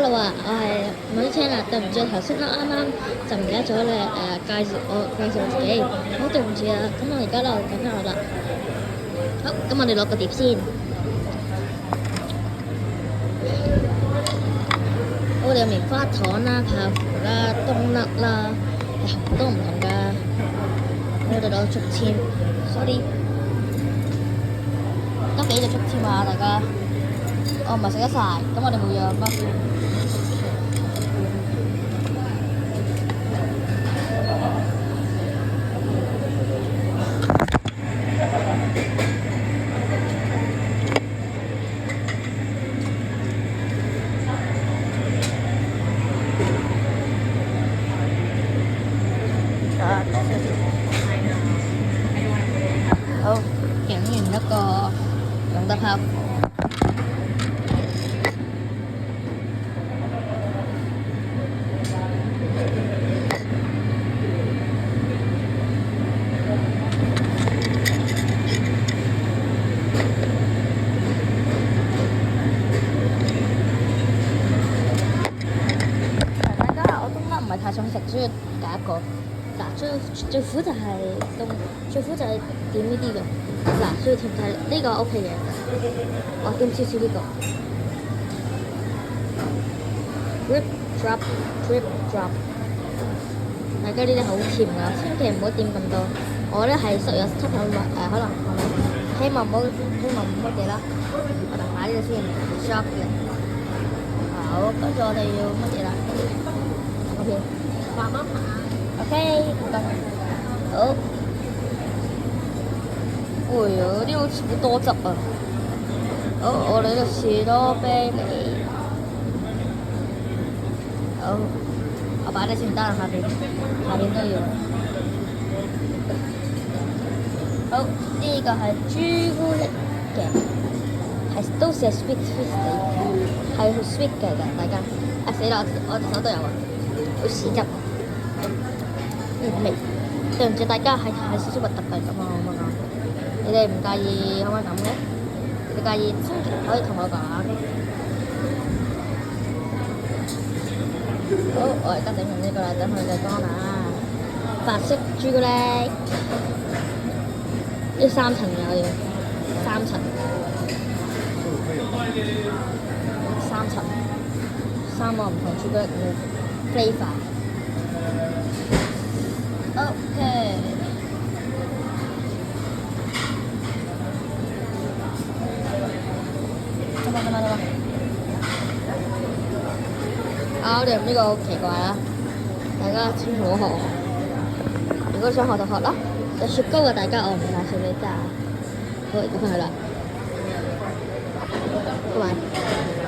Hello 啊，我係米青啊，對唔住，頭先啱啱就唔記得咗你介紹自己，好對唔住啊，咁我而家咧講翻我啦。好，咁我哋攞個碟先，我哋有棉花糖啦、泡芙啦、冬甩啦，有好多唔同噶。我哋攞竹籤，sorry，得幾隻竹籤啊，大家。我唔係食得晒，咁我哋每樣乜？好，整完一個用得泡芙。大家，我冬甩唔係太想食，所以第一個。嗱，最苦就係最苦就係點呢啲嘅。嗱，最甜就係呢個 OK 嘅。我點少少呢個。Drip drop drip drop。大家呢啲好甜㗎，千祈唔好點咁多。我咧係實有吸口可能希望唔好乜嘢啦。我哋買呢個先 shop 嘅。好，跟住我哋要乜嘢啦 ？OK， 慢慢行。OK， 唔該。好。會啊，嗰啲好似好多汁啊。好，我哋呢個士多啤梨。好，我擺啲先得啦，下邊都要。好，呢個係朱古力嘅，都係 sweet 嚟，係 sweet 嘅大家。啊死啦！我隻手都有啊，好屎汁。味，對唔住大家，係少少核突嘅咁啊，咁啊，你哋唔介意可唔可以咁嘅？你介意千祈可以同我講。好，我而家整完呢個啦，等佢嘅乾啦。白色朱古力，呢3層嘅我要3層，3個唔同朱古力嘅 flavour。OK。得啦。我哋呢個好奇怪啦，大家千祈唔好學。如果想學就學啦。有雪糕嘅大家我唔介紹你咋。好，入翻去啦。拜拜。